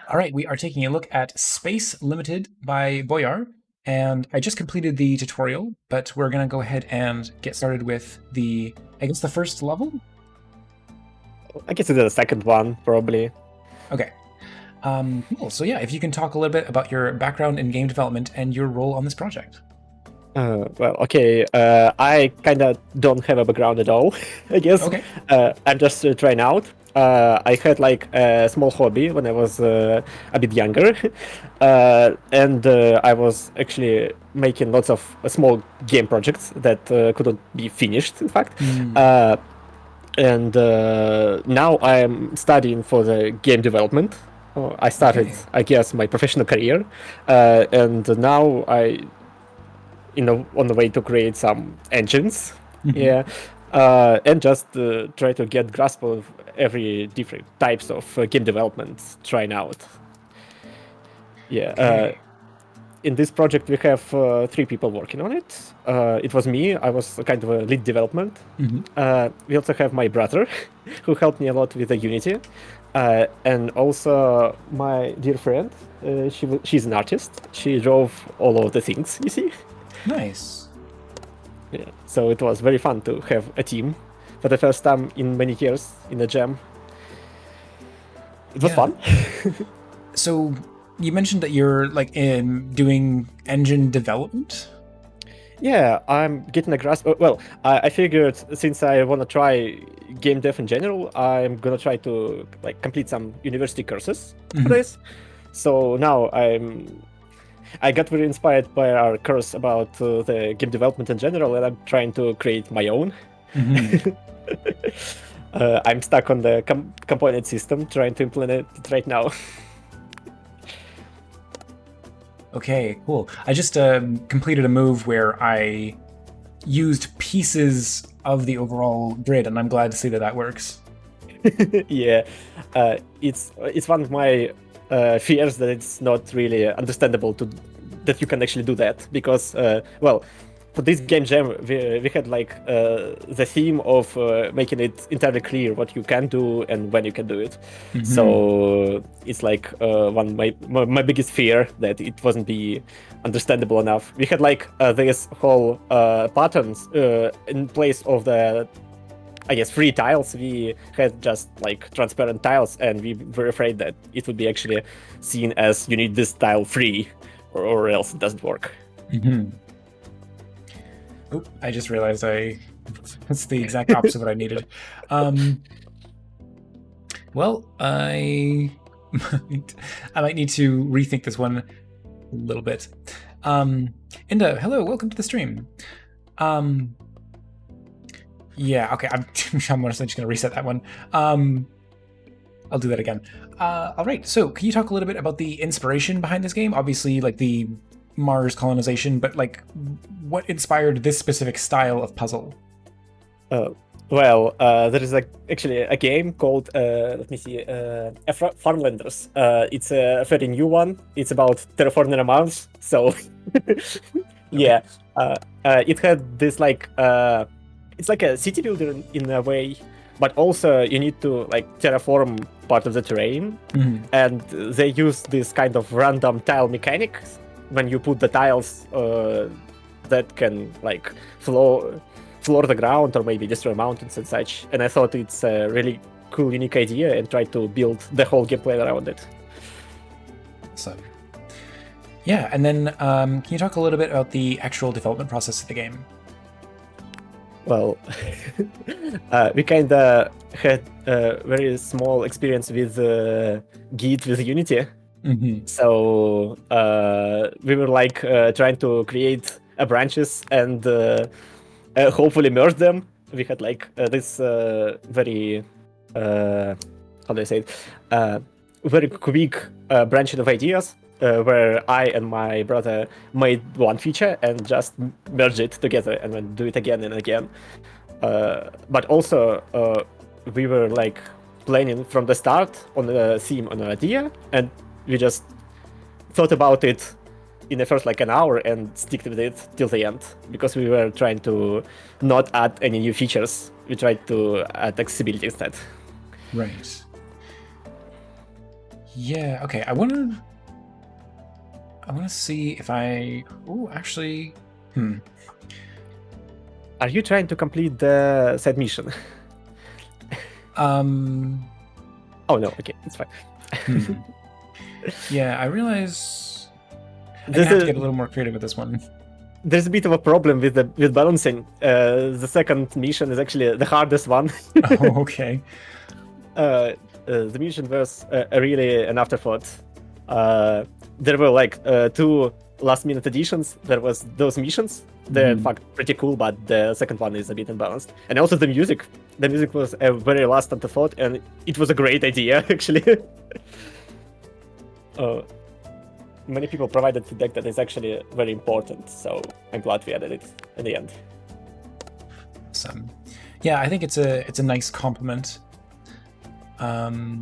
All right, we are taking a look at Space Limited by Boyarb, and I just completed the tutorial, but we're going to go ahead and get started with the first level? I guess it's the second one, probably. Okay. Cool. So yeah, if you can talk a little bit about your background in game development and your role on this project. Well, okay. I kind of don't have a background at all, I guess. Okay. I'm just trying out. I had like a small hobby when I was a bit younger, and I was actually making lots of small game projects that couldn't be finished, in fact. Mm, Uh, and now I'm studying for the game development. I started, okay. I guess, my professional career, and now on the way to create some engines, Hmm. yeah, and just try to get grasp of every different types of game development trying out. Yeah. Okay. In this project, we have three people working on it. It was me. I was kind of a lead development. Hmm. We also have my brother, who helped me a lot with the Unity, and also my dear friend. She's an artist. She drove all of the things. You see. Nice. Yeah. So it was very fun to have a team for the first time in many years in a jam. It was Yeah. fun. So you mentioned that you're like doing engine development. Yeah, I'm getting a grasp. Well, I figured since I want to try game dev in general, I'm gonna try to like complete some university courses for Hmm. this. So now I got very inspired by our course about the game development in general, and I'm trying to create my own. Hmm. I'm stuck on the component system, trying to implement it right now. Okay, cool. I just completed a move where I used pieces of the overall grid, and I'm glad to see that that works. Yeah, it's one of my fears that it's not really understandable to that you can actually do that because well, for this game jam we had like the theme of making it entirely clear what you can do and when you can do it. Hmm. So it's like one of my biggest fear that it wasn't be understandable enough. We had like this whole patterns in place of the, I guess, free tiles. We had just like transparent tiles, and we were afraid that it would be actually seen as you need this tile free, or else it doesn't work. Hmm. Oh, I just realized that's the exact opposite of what I needed. Um, well, I might need to rethink this one a little bit. Inda, hello, welcome to the stream. Um, yeah, okay, I'm honestly just gonna reset that one. I'll do that again. All right, so can you talk a little bit about the inspiration behind this game? Obviously, like the Mars colonization, but like what inspired this specific style of puzzle? Uh, there is actually a game called let me see, Farmlanders. It's a very new one. It's about terraforming a Mars. So Okay. yeah, it had this like it's like a city builder in a way, but also you need to like terraform part of the terrain, Mhm. and they use this kind of random tile mechanics when you put the tiles that can like floor the ground or maybe destroy mountains and such. And I thought it's a really cool, unique idea and tried to build the whole gameplay around it. So, yeah, and then can you talk a little bit about the actual development process of the game? Well, we kind of had a very small experience with Git with Unity. Hmm. So we were like trying to create branches and hopefully merge them. We had like this very how do I say it? Very quick branching of ideas where I and my brother made one feature and just merge it together and then do it again and again. But also we were like planning from the start on a theme, on an idea, and we just thought about it in the first like an hour and stick with it till the end because we were trying to not add any new features. We tried to add accessibility instead. Right. Yeah, okay. I wanna see if I actually Are you trying to complete the side mission? um Oh no, okay, it's fine. yeah, I realize I'm gonna There's have to a get a little more creative with this one. there's a bit of a problem with balancing. The second mission is actually the hardest one. Oh, okay. The mission was really an afterthought. There were like two last minute additions. There was those missions. They're in fact pretty cool, but the second one is a bit unbalanced. And also the music. The music was a very last afterthought, and it was a great idea actually. uh, Many people provided feedback that it's actually very important, so I'm glad we added it in the end. Awesome. Yeah, I think it's a nice compliment. Yeah,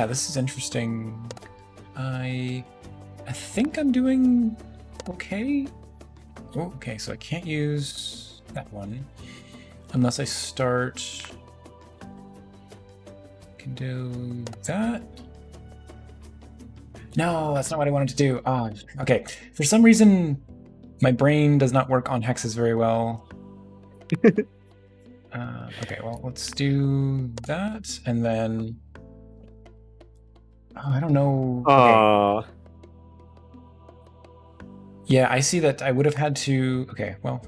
this is interesting. I think I'm doing okay. Oh, okay, so I can't use that one unless I start. Can do that. No, that's not what I wanted to do. Ah, okay. For some reason, my brain does not work on hexes very well. Okay, well, let's do that, and then... Oh, I don't know. Okay. Yeah, I see that I would have had to... Okay, well...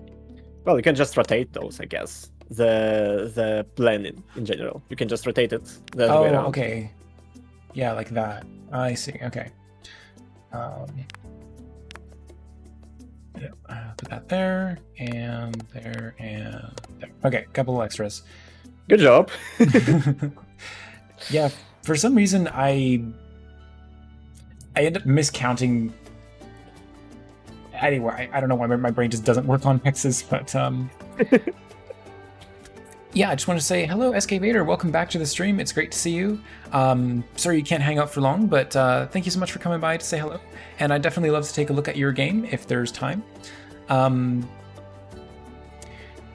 Well, you can just rotate those, I guess. The plan in general. You can just rotate it the other way around. Okay. Yeah, like that. I see, okay. Put that there, and there, and there. Okay, couple of extras. Good job. Yeah, for some reason I end up miscounting. Anyway, I don't know why my brain just doesn't work on hexes, but yeah, I just want to say hello, SK Vader. Welcome back to the stream. It's great to see you. Sorry you can't hang out for long, but thank you so much for coming by to say hello. And I'd definitely love to take a look at your game if there's time.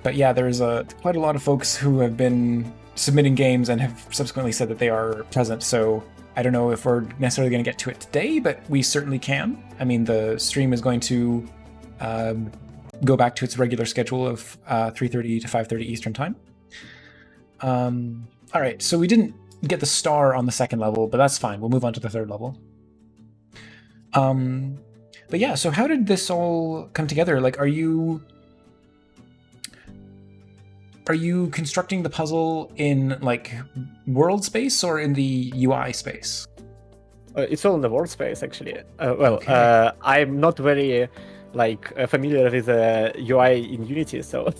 But yeah, there's quite a lot of folks who have been submitting games and have subsequently said that they are present. So I don't know if we're necessarily going to get to it today, but we certainly can. I mean, the stream is going to go back to its regular schedule of 3:30 to 5:30 Eastern time. All right, so we didn't get the star on the second level, but that's fine. We'll move on to the third level. But yeah, so how did this all come together? Like, are you constructing the puzzle in like world space or in the UI space? It's all in the world space, actually. Okay. I'm not very familiar with the UI in Unity, so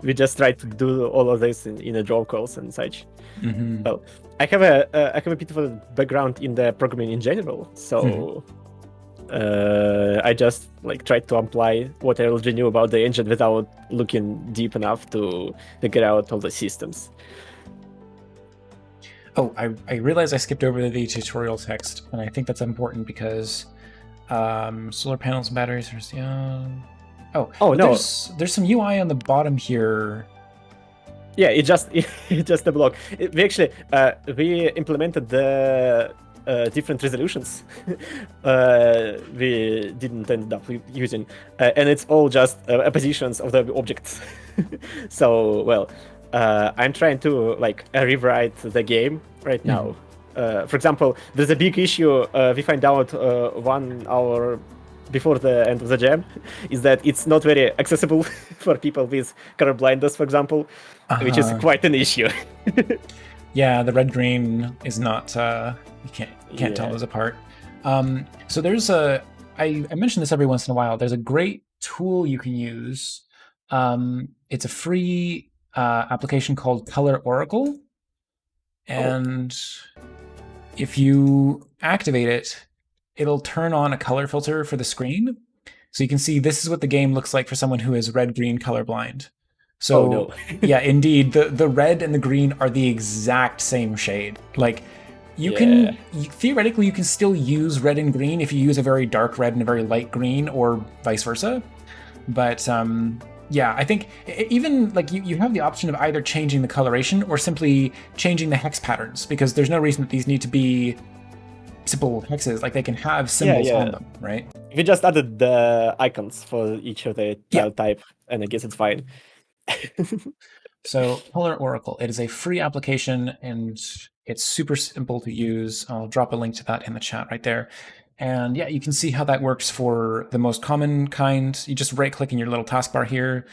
we just try to do all of this in a draw calls and such. Mm-hmm. Well, I have a bit of a background in the programming in general, so I just tried to apply what I already knew about the engine without looking deep enough to figure out all the systems. Oh, I realized I skipped over the tutorial text, and I think that's important because solar panels and batteries are... Oh no! There's some UI on the bottom here. Yeah, it's just a block. We actually we implemented the different resolutions we didn't end up using, and it's all just positions of the objects. So well, I'm trying to rewrite the game right now. For example, there's a big issue we find out 1 hour before the end of the jam, is that it's not very accessible for people with color blindness, for example, which is quite an issue. Yeah, the red-green is not, you can't tell those apart. So there's I mention this every once in a while, there's a great tool you can use. It's a free application called Color Oracle. And if you activate it, it'll turn on a color filter for the screen. So you can see this is what the game looks like for someone who is red-green colorblind. So yeah, indeed, the red and the green are the exact same shade. Like theoretically, you can still use red and green if you use a very dark red and a very light green, or vice versa. But Yeah, I think even like you have the option of either changing the coloration or simply changing the hex patterns, because there's no reason that these need to be simple hexes. Like they can have Yeah, symbols on them, right? we just added the icons for each of the Yeah. tile type, and I guess it's fine. So Color Oracle, it is a free application and it's super simple to use. I'll drop a link to that in the chat right there. And yeah, you can see how that works for the most common kind. You just right click in your little taskbar here.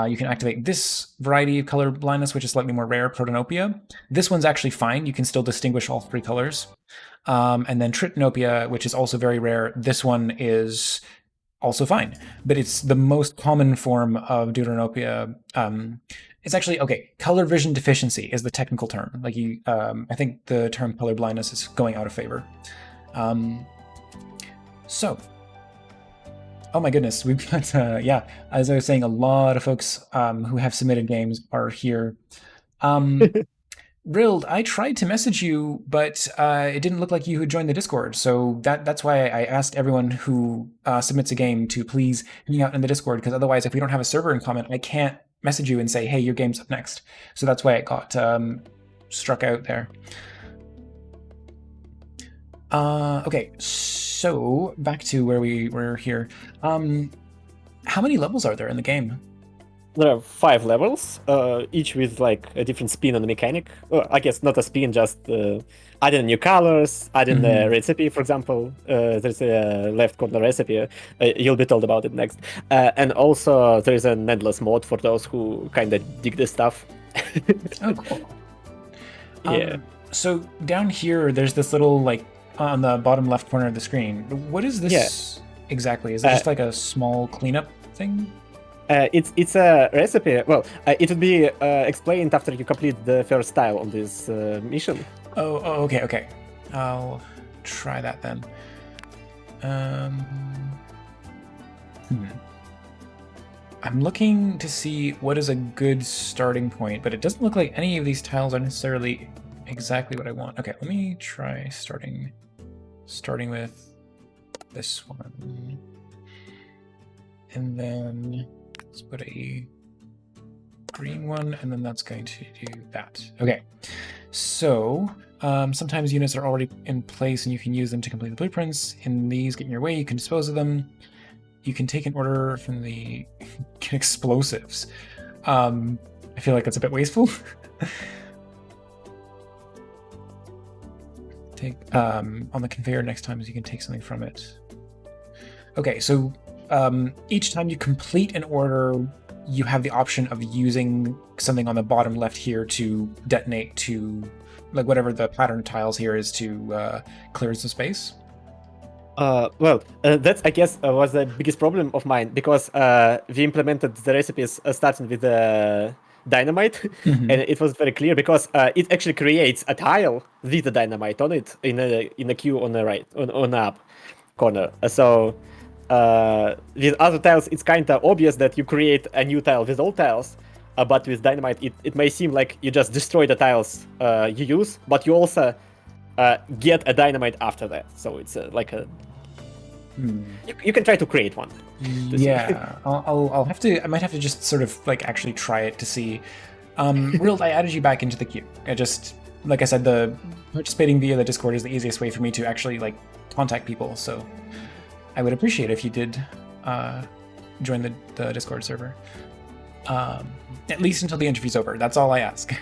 You can activate this variety of color blindness, which is slightly more rare, Protanopia. This one's actually fine. You can still distinguish all three colors. And then Tritanopia, which is also very rare. This one is also fine, but it's the most common form of deuteranopia. It's actually okay. Color vision deficiency is the technical term. Like I think the term color blindness is going out of favor. So, oh my goodness, we've got yeah. As I was saying, a lot of folks who have submitted games are here. Rild, I tried to message you, but it didn't look like you had joined the Discord. So that's why I asked everyone who submits a game to please hang out in the Discord, because otherwise, if we don't have a server in common, I can't message you and say, hey, your game's up next. So that's why it got struck out there. Okay, so back to where we were here. How many levels are there in the game? There are 5 levels, each with like a different spin on the mechanic. Well, I guess not a spin, just adding new colors, adding a recipe, for example. There's a left corner recipe. You'll be told about it next. And also there's an endless mode for those who kind of dig this stuff. Oh, cool. Yeah. So down here, there's this little like on the bottom left corner of the screen. What is this exactly? Is it just like a small cleanup thing? It's a recipe. Well, it would be explained after you complete the first tile on this mission. Oh, okay. I'll try that then. I'm looking to see what is a good starting point, but it doesn't look like any of these tiles are necessarily exactly what I want. Okay, let me try starting with this one. And then let's put a green one, and then that's going to do that. Okay, so sometimes units are already in place and you can use them to complete the blueprints. In these, get in your way, you can dispose of them. You can take an order from the get explosives. I feel like that's a bit wasteful. Take on the conveyor next time, so you can take something from it. Okay, so each time you complete an order, you have the option of using something on the bottom left here to detonate to, like, whatever the pattern tiles here is to clear the space. Well, that's, I guess, was the biggest problem of mine, because we implemented the recipes starting with dynamite, and it was very clear because it actually creates a tile with the dynamite on it in a queue on the right, on the up corner. So with other tiles, it's kind of obvious that you create a new tile with all tiles, but with dynamite, it may seem like you just destroy the tiles you use, but you also get a dynamite after that. So it's like a you can try to create one. Yeah, I'll have to. I might have to just sort of like actually try it to see. Rild, I added you back into the queue. I just, like I said, the participating via the Discord is the easiest way for me to actually like contact people. So I would appreciate if you did join the Discord server, at least until the interview's over. That's all I ask.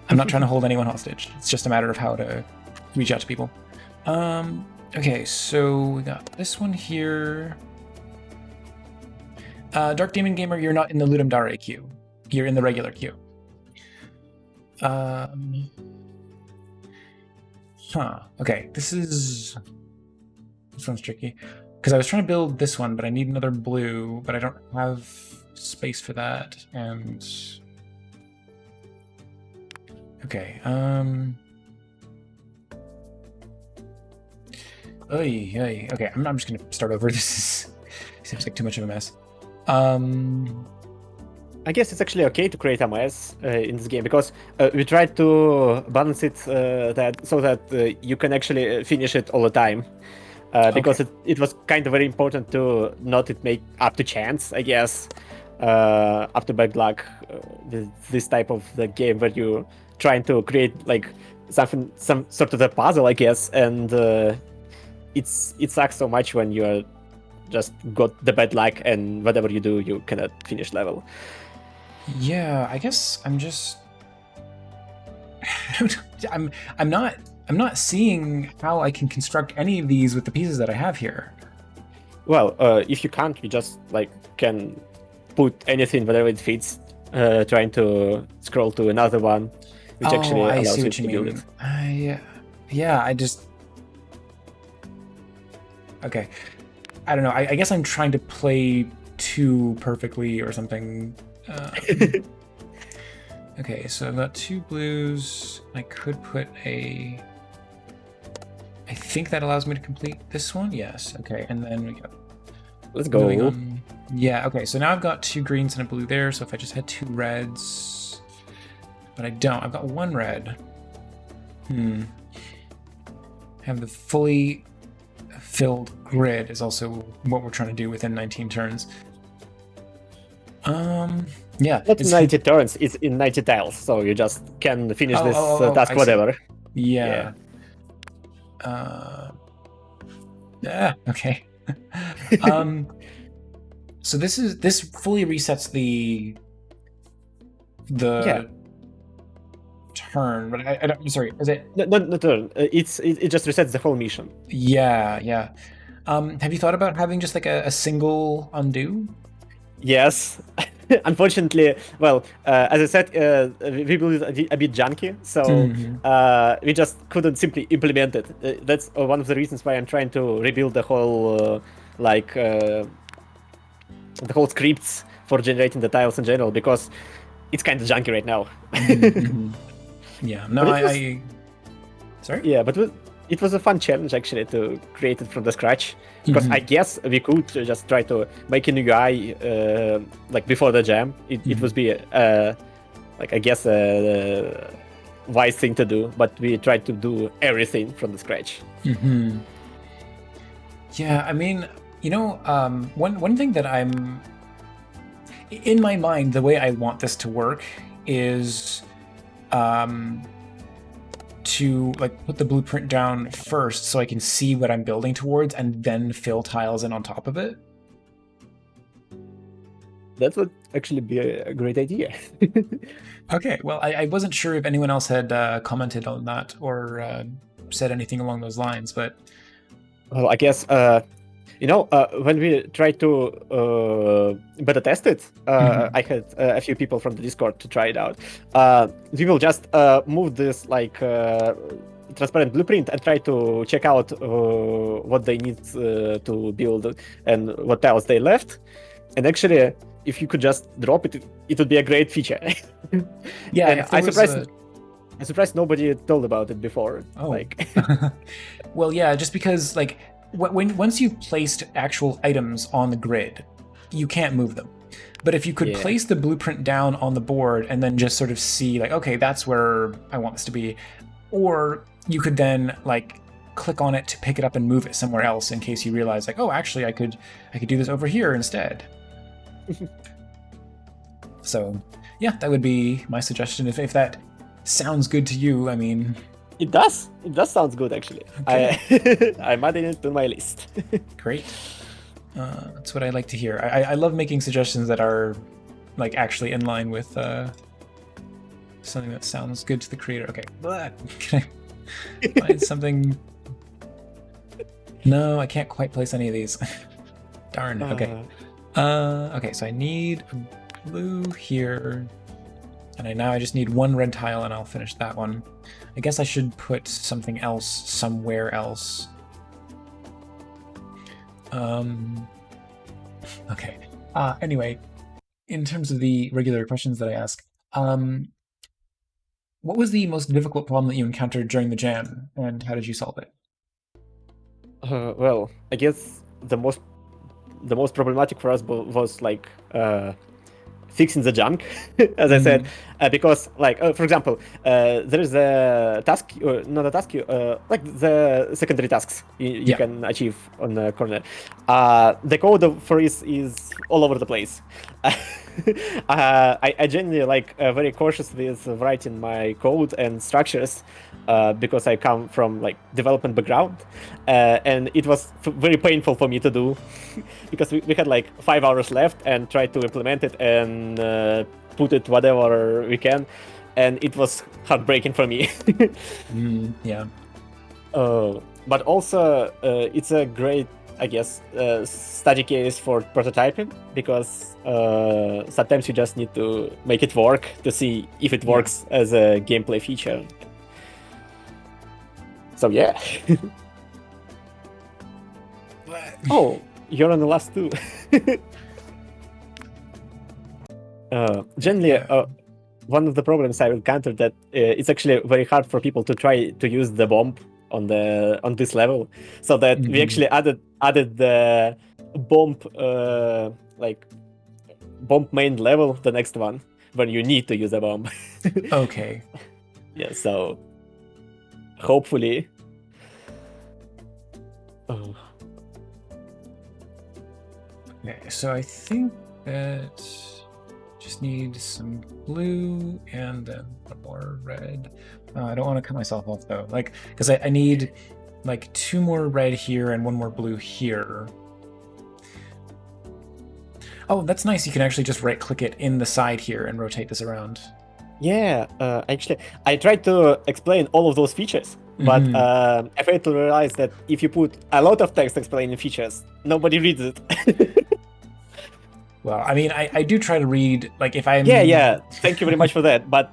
I'm not trying to hold anyone hostage. It's just a matter of how to reach out to people. Okay, so we got this one here. Dark Demon Gamer, you're not in the Ludum Dare queue. You're in the regular queue. Okay, this one's tricky. Because I was trying to build this one, but I need another blue, but I don't have space for that, and... Okay, okay, I'm just gonna start over. This seems like too much of a mess. I guess it's actually okay to create a mess in this game, because we tried to balance it so that you can actually finish it all the time. Because it was kind of very important to not it make up to chance, I guess. up to bad luck, this type of the game where you trying to create like some sort of a puzzle, I guess, and it sucks so much when you're just got the bad luck and whatever you do, you cannot finish level. Yeah, I guess I'm just. I don't. I'm not. I'm not seeing how I can construct any of these with the pieces that I have here. Well, if you can't, you just like can put anything whatever it fits, trying to scroll to another one, which actually I allows see you what to you build mean. it. I just. Okay. I don't know. I guess I'm trying to play too perfectly or something. Okay, so I've got 2 blues. I could put a. I think that allows me to complete this one. Yes. Okay, and then we got. Let's go. Yeah. Okay, so now I've got 2 greens and a blue there. So if I just had 2 reds, but I don't. I've got 1 red. Have the fully filled grid is also what we're trying to do within 19 turns. Yeah. Not in 90 turns, it's in 90 tiles, so you just can finish this task whatever. Yeah. Yeah, okay. So this fully resets the turn, but I'm sorry, is it? No turn. It just resets the whole mission. Yeah. Have you thought about having just like a single undo? Yes. Unfortunately, well, as I said, we built it a bit junky, so we just couldn't simply implement it. That's one of the reasons why I'm trying to rebuild the whole, the whole scripts for generating the tiles in general, because it's kind of junky right now. Yeah, no, sorry? Yeah, but it was a fun challenge actually to create it from the scratch, because I guess we could just try to make a new UI like before the jam. It would be like I guess a wise thing to do, but we tried to do everything from the scratch. Yeah, I mean, you know, one thing that I'm in my mind, the way I want this to work is to like put the blueprint down first so I can see what I'm building towards and then fill tiles in on top of it. That would actually be a great idea. Okay, well, I wasn't sure if anyone else had commented on that or said anything along those lines, but... Well, I guess, when we tried to beta test it, I had a few people from the Discord to try it out. We will just move this like transparent blueprint and try to check out what they need to build and what else they left. And actually, if you could just drop it, it would be a great feature. Yeah, and I'm surprised nobody told about it before. Oh. Like, well, yeah, just because like once you've placed actual items on the grid, you can't move them. But if you could place the blueprint down on the board and then just sort of see like, okay, that's where I want this to be, or you could then like click on it to pick it up and move it somewhere else in case you realize like, oh, actually I could do this over here instead. So yeah, that would be my suggestion if that sounds good to you. I mean, it does sound good actually. Okay. I'm adding it to my list. Great. That's what I like to hear. I love making suggestions that are like actually in line with something that sounds good to the creator. Okay, can I find something? No, I can't quite place any of these. Darn. Okay. Okay, so I need a blue here, and now I just need 1 red tile, and I'll finish that one. I guess I should put something else somewhere else. Okay. Anyway, in terms of the regular questions that I ask, what was the most difficult problem that you encountered during the jam, and how did you solve it? Well, I guess the most problematic for us was like fixing the junk, as I said, because like for example, there is a task, not a task, like the secondary tasks you can achieve on the corner. The code for this is all over the place. I genuinely like very cautious with writing my code and structures. Because I come from like development background, and it was very painful for me to do because we had like 5 hours left and tried to implement it and put it whatever we can, and it was heartbreaking for me. Yeah. But also it's a great, I guess, study case for prototyping because sometimes you just need to make it work to see if it works as a gameplay feature. So yeah. Oh, you're on the last two. Generally, one of the problems I encountered that it's actually very hard for people to try to use the bomb on this level, so that we actually added the bomb like bomb main level, the next one, when you need to use a bomb. Okay. Yeah. So hopefully. Oh. Okay, so I think that just need some blue and then one more red. I don't want to cut myself off though, like because I need like 2 more red here and 1 more blue here. Oh, that's nice. You can actually just right-click it in the side here and rotate this around. Yeah, actually, I tried to explain all of those features, but I failed to realize that if you put a lot of text explaining features, nobody reads it. Well, I mean, I do try to read, like, if I'm... Yeah, thank you very much for that, but...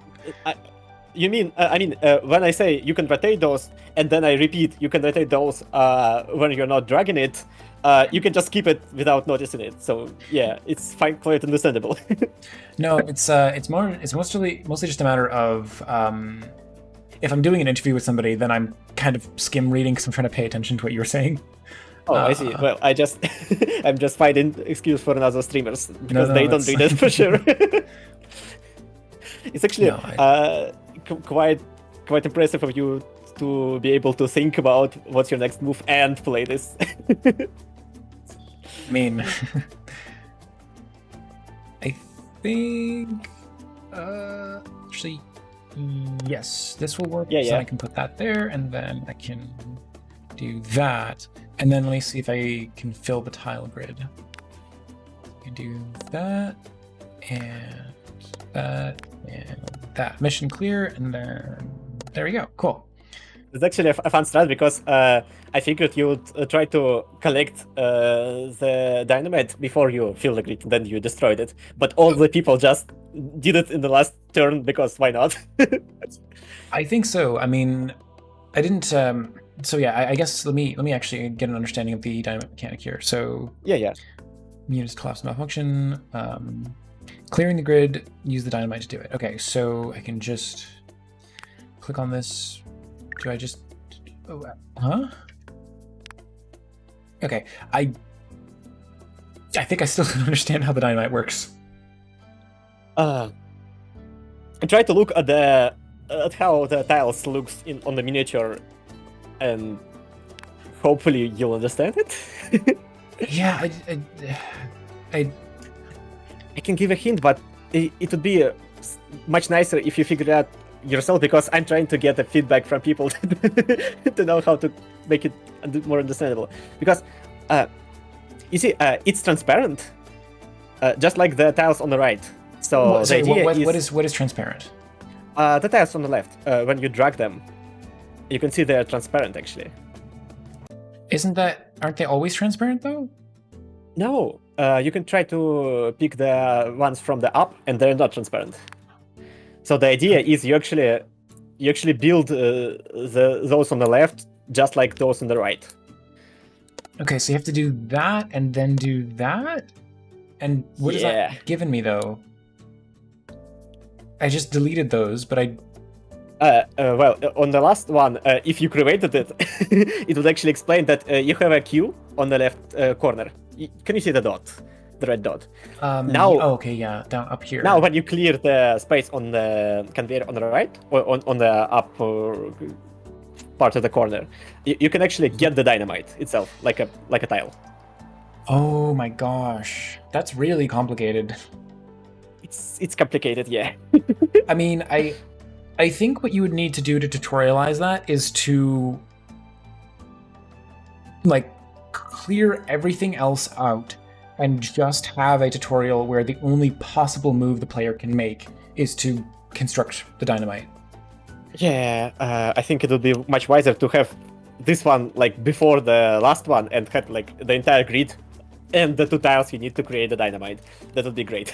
when I say you can rotate those, and then I repeat, you can rotate those when you're not dragging it, you can just keep it without noticing it. So yeah, it's quite understandable. No, it's mostly just a matter of if I'm doing an interview with somebody, then I'm kind of skim reading because I'm trying to pay attention to what you're saying. Oh, I see. Well, I'm just finding excuse for another streamers because they don't read it for sure. It's actually quite impressive of you to be able to think about what's your next move and play this. I mean, I think actually yes, this will work. Yeah, so I can put that there, and then I can do that, and then let me see if I can fill the tile grid. I can do that and that and that. Mission clear, and then there we go. Cool. It's actually a fun strat because I figured you would try to collect the dynamite before you fill the grid, then you destroyed it. But all the people just did it in the last turn because why not? I think so. I mean, I didn't. So yeah, I guess let me actually get an understanding of the dynamite mechanic here. So yeah. Units collapse malfunction. Clearing the grid. Use the dynamite to do it. Okay, so I can just click on this. Do I just... Oh, huh? Okay, I think I still don't understand how the dynamite works. I try to look at how the tiles looks on the miniature, and hopefully you'll understand it. Yeah, I can give a hint, but it would be much nicer if you figured out yourself, because I'm trying to get the feedback from people to know how to make it more understandable. Because you see, it's transparent, just like the tiles on the right. So sorry, the idea what is transparent? The tiles on the left, when you drag them, you can see they're transparent actually. Aren't they always transparent though? No, you can try to pick the ones from the up, and they're not transparent. So the idea is you actually build those on the left just like those on the right. Okay, so you have to do that and then do that? And what is that giving me though? I just deleted those, but I... well, on the last one, if you created it, it would actually explain that you have a queue on the left corner. Can you see the dot? the red dot. Oh, okay, yeah, down up here. Now, when you clear the space on the conveyor on the right, or on the upper part of the corner, you can actually get the dynamite itself, like a tile. Oh my gosh, that's really complicated. It's complicated, yeah. I mean, I think what you would need to do to tutorialize that is to like clear everything else out and just have a tutorial where the only possible move the player can make is to construct the dynamite. Yeah, I think it would be much wiser to have this one like before the last one and have like the entire grid and the 2 tiles you need to create the dynamite. That would be great.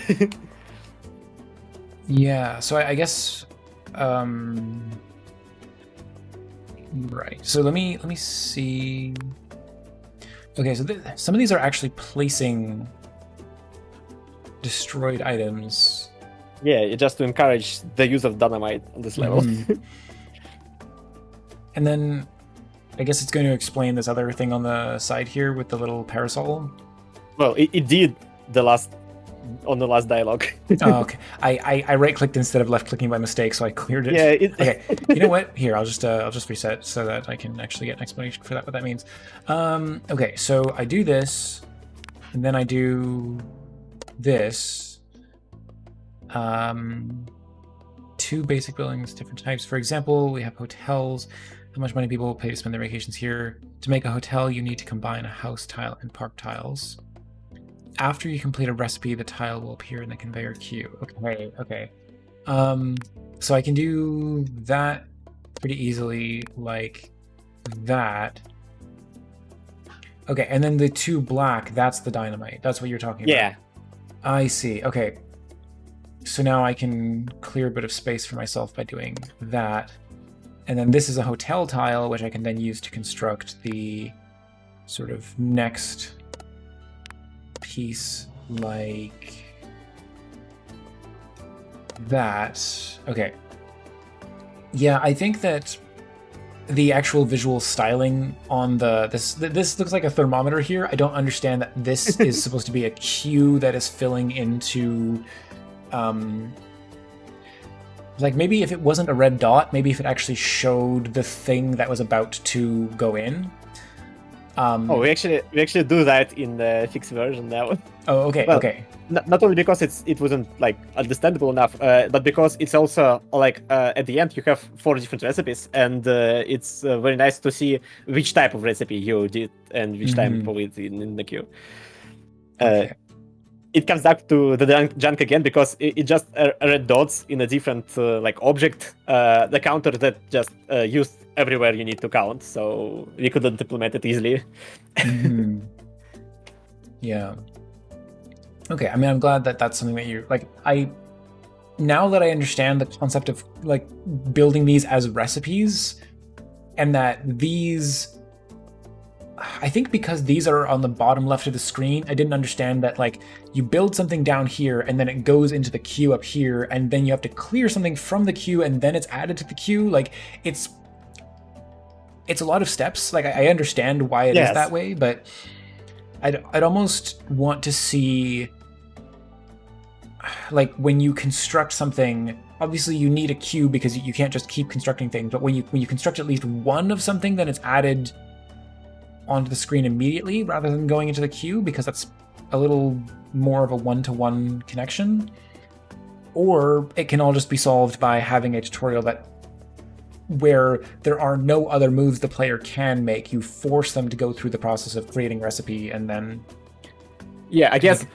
Yeah, so I guess right. So let me see. Okay, so some of these are actually placing destroyed items. Yeah, just to encourage the use of dynamite on this level. And then I guess it's going to explain this other thing on the side here with the little parasol. Well, it did on the last dialogue. Oh, okay. I right-clicked instead of left-clicking by mistake, so I cleared it. Yeah. Okay. You know what? Here, I'll just reset so that I can actually get an explanation for that. What that means. Okay. So I do this, and then I do this. 2 basic buildings, different types. For example, we have hotels. How much money people pay to spend their vacations here? To make a hotel, you need to combine a house tile and park tiles. After you complete a recipe, the tile will appear in the conveyor queue. Okay. So I can do that pretty easily, like that. Okay, and then the 2 black, that's the dynamite. That's what you're talking about. Yeah. I see. Okay. So now I can clear a bit of space for myself by doing that. And then this is a hotel tile, which I can then use to construct the sort of next piece like that. Okay. Yeah, I think that the actual visual styling on this looks like a thermometer here. I don't understand that this is supposed to be a queue that is filling into like maybe if it wasn't a red dot, maybe if it actually showed the thing that was about to go in. We actually do that in the fixed version now. Oh, okay, well, okay. Not only because it wasn't like understandable enough, but because it's also like at the end you have 4 different recipes, and it's very nice to see which type of recipe you did and which type of it in the queue. Okay. It comes back to the junk again because it just red dots in a different like object, the counter that just used everywhere you need to count, so we couldn't implement it easily. Yeah. Okay, I mean, I'm glad that that's something that you like. Now that I understand the concept of like building these as recipes, and that these, I think because these are on the bottom left of the screen, I didn't understand that like you build something down here and then it goes into the queue up here, and then you have to clear something from the queue and then it's added to the queue. Like it's a lot of steps. Like I understand why it is that way, but I'd almost want to see like when you construct something, obviously you need a queue because you can't just keep constructing things, but when you construct at least one of something, then it's added onto the screen immediately rather than going into the queue, because that's a little more of a one-to-one connection. Or it can all just be solved by having a tutorial where there are no other moves the player can make. You force them to go through the process of creating recipe and then... Yeah, I guess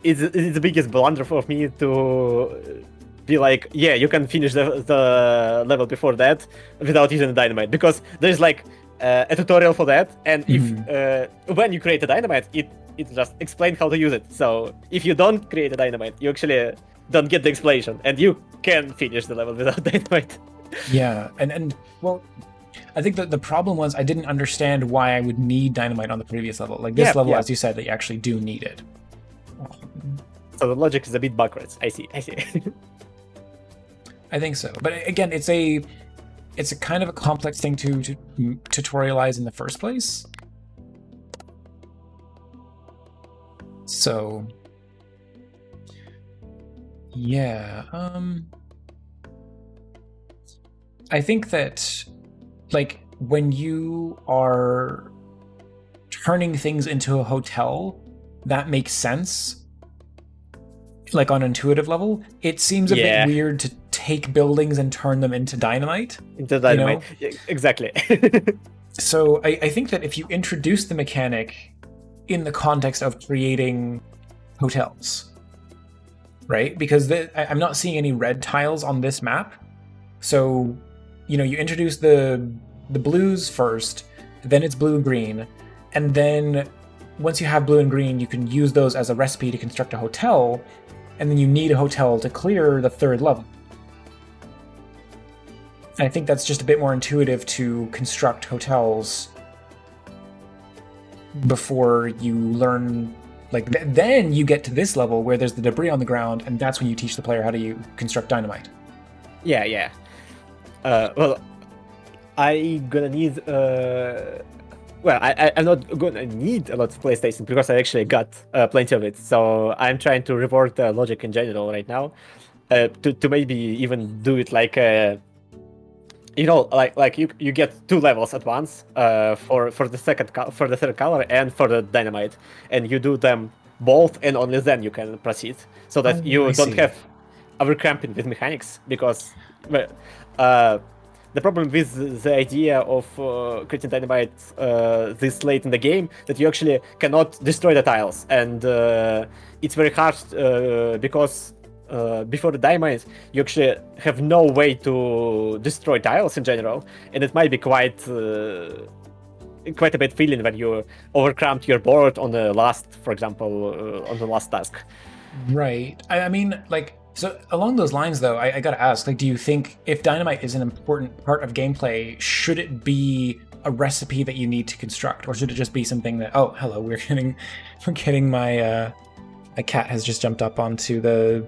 it's the biggest blunder for me to be like, yeah, you can finish the level before that without using the dynamite, because there's like a tutorial for that, and if when you create a dynamite, it just explains how to use it. So if you don't create a dynamite, you actually don't get the explanation, and you can finish the level without dynamite. Yeah, and well, I think that the problem was I didn't understand why I would need dynamite on the previous level. Like this level, as you said, that you actually do need it. So the logic is a bit backwards. I see. I think so, but again, it's a kind of a complex thing to tutorialize in the first place. So yeah, I think that like when you are turning things into a hotel, that makes sense. Like on an intuitive level, it seems a bit Yeah, weird to take buildings and turn them into dynamite. into You dynamite. know, Yeah, exactly. so I think that if you introduce the mechanic in the context of creating hotels, right? Because I'm not seeing any red tiles on this map, so you introduce the blues first, then it's blue and green, and then once you have blue and green, you can use those as a recipe to construct a hotel, and then you need a hotel to clear the third level. And I think that's just a bit more intuitive to construct hotels before you learn. Like then you get to this level where there's the debris on the ground, and that's when you teach the player how to construct dynamite. Yeah, yeah. Well, I gonna need. Well, I'm not gonna need a lot of PlayStation because I actually got plenty of it. So I'm trying to reward the logic in general right now. To maybe even do it like like you get 2 levels at once for the for the third color and for the dynamite, and you do them both, and only then you can proceed, so that I you don't see. have overcramping with mechanics. Because well, uh, the problem with the idea of creating dynamite this late in the game, that you actually cannot destroy the tiles, and it's very hard because before the dynamite, you actually have no way to destroy tiles in general, and it might be quite a bit feeling when you overcramped your board on the last, for example, on the last task. Right. I mean, like, so along those lines, though, I gotta ask, like, do you think if dynamite is an important part of gameplay, should it be a recipe that you need to construct, or should it just be something that, oh, hello, we're getting my cat has just jumped up onto the.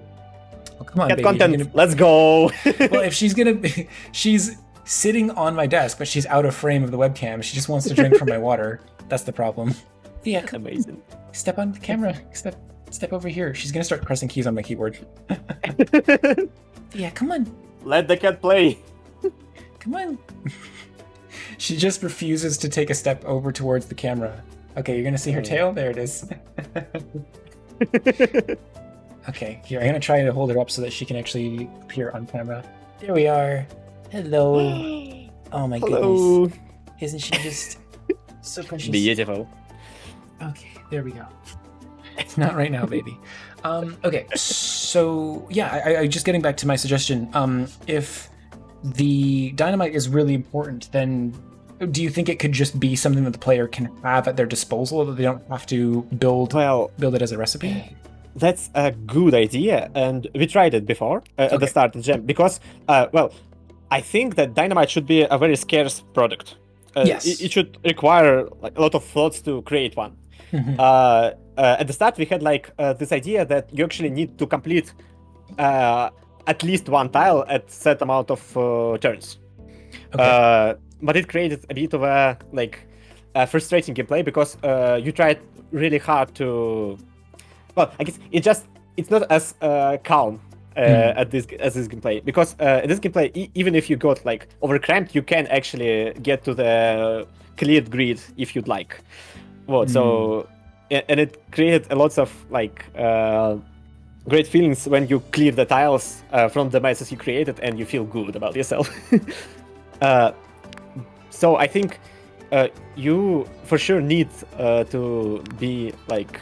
Oh, come on, Cat baby. content. Let's go. Well, if she's sitting on my desk, but she's out of frame of the webcam. She just wants to drink from my water. That's the problem. Yeah, Amazing. step on the camera. Step over here. She's gonna start pressing keys on my keyboard. Yeah, come on. Let the cat play. Come on. She just refuses to take a step over towards the camera. Okay, you're gonna see her tail? There it is. Okay, here, I'm gonna try to hold her up so that she can actually appear on camera. There we are. Hello. Oh my Hello. goodness. Isn't she just so precious? Beautiful. Okay, there we go. Not right now, baby. Okay, so yeah, I just getting back to my suggestion. If the dynamite is really important, then do you think it could just be something that the player can have at their disposal, that they don't have to build it as a recipe? That's a good idea, and we tried it before at the start of Gem, because, I think that dynamite should be a very scarce product. Yes. It should require like a lot of thoughts to create one. At the start, we had like this idea that you actually need to complete at least one tile at set amount of turns. Okay. But it created a bit of a frustrating gameplay, because you tried really hard to. Well, I guess it's not as calm as this gameplay, because in this gameplay, even if you got like overcramped, you can actually get to the cleared grid if you'd like. Well, so and it created a lots of like great feelings when you clear the tiles from the messes you created, and you feel good about yourself. So I think you for sure need to be like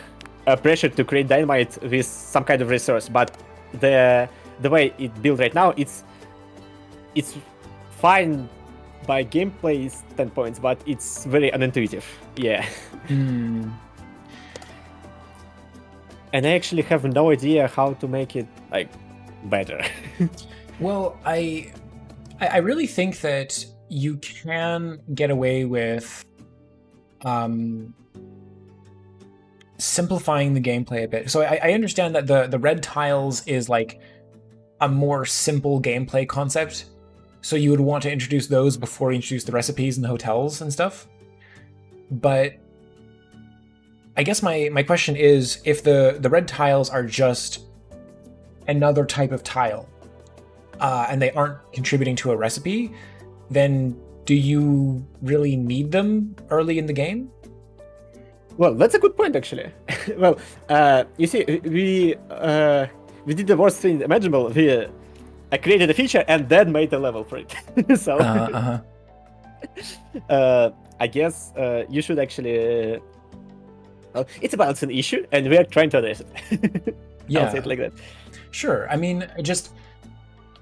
pressure to create dynamite with some kind of resource, but the way it built right now, it's fine by gameplay standpoints, but it's very unintuitive. Yeah. And I actually have no idea how to make it like better. Well, I really think that you can get away with simplifying the gameplay a bit. So I understand that the red tiles is like a more simple gameplay concept. So you would want to introduce those before you introduce the recipes and the hotels and stuff. But I guess my question is, if the red tiles are just another type of tile, and they aren't contributing to a recipe, then do you really need them early in the game? Well, that's a good point, actually. Well, you see, we did the worst thing imaginable. I created a feature and then made a level for it. So, I guess you should actually. It's a balancing issue, and we are trying to address it. Yeah, I'll say it like that. Sure. I mean, just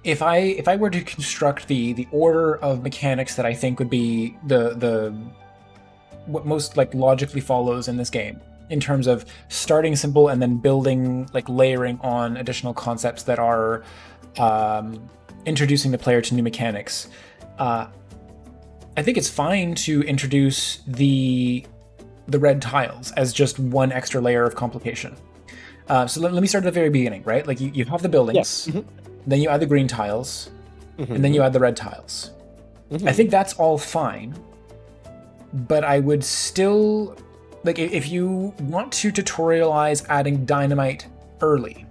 if I were to construct the order of mechanics that I think would be the what most like logically follows in this game, in terms of starting simple and then building, like layering on additional concepts that are introducing the player to new mechanics. I think it's fine to introduce the red tiles as just one extra layer of complication. So let me start at the very beginning, right? Like you have the buildings, then you add the green tiles, and then you add the red tiles. I think that's all fine, but I would still, like, if you want to tutorialize adding dynamite early,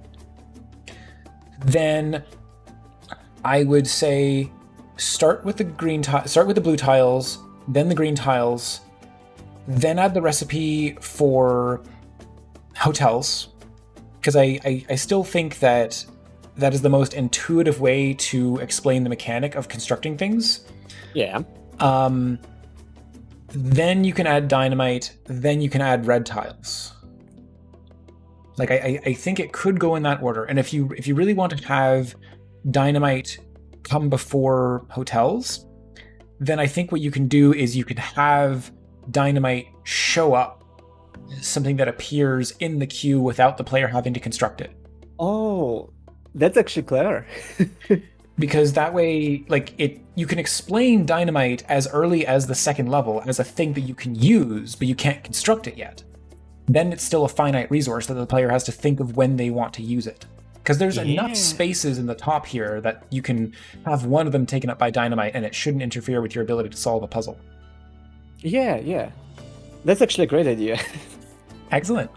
then I would say start with the blue tiles, then the green tiles, then add the recipe for hotels, because I still think that is the most intuitive way to explain the mechanic of constructing things. Yeah. Then you can add dynamite, then you can add red tiles. Like I think it could go in that order. And if you really want to have dynamite come before hotels, then I think what you can do is you could have dynamite show up, something that appears in the queue without the player having to construct it. Oh, that's actually clever. Because that way, like, you can explain dynamite as early as the second level as a thing that you can use, but you can't construct it yet. Then it's still a finite resource that the player has to think of when they want to use it. Because there's enough spaces in the top here that you can have one of them taken up by dynamite and it shouldn't interfere with your ability to solve a puzzle. Yeah. That's actually a great idea. Excellent.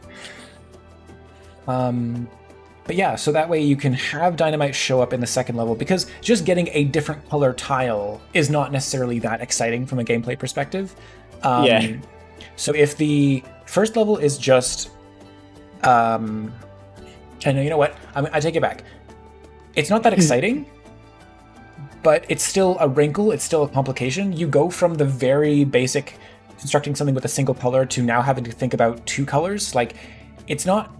But yeah, so that way you can have dynamite show up in the second level, because just getting a different color tile is not necessarily that exciting from a gameplay perspective. So if the first level is just, and you know what? I take it back. It's not that exciting, but it's still a wrinkle. It's still a complication. You go from the very basic constructing something with a single color to now having to think about two colors. Like, it's not.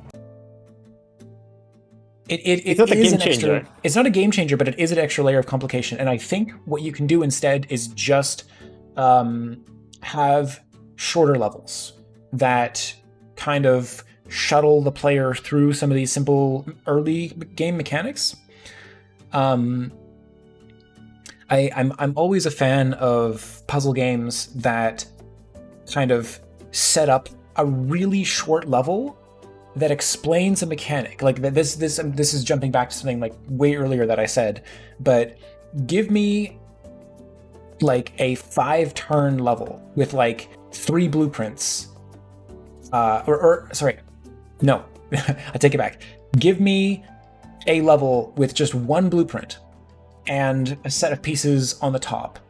It's not a game changer. It's not a game changer, but it is an extra layer of complication. And I think what you can do instead is just have shorter levels that kind of shuttle the player through some of these simple early game mechanics. I'm always a fan of puzzle games that kind of set up a really short level that explains a mechanic. Like this is jumping back to something like way earlier that I said, but give me like a 5-turn level with like 3 blueprints. Sorry, no, I take it back. Give me a level with just 1 blueprint and a set of pieces on the top,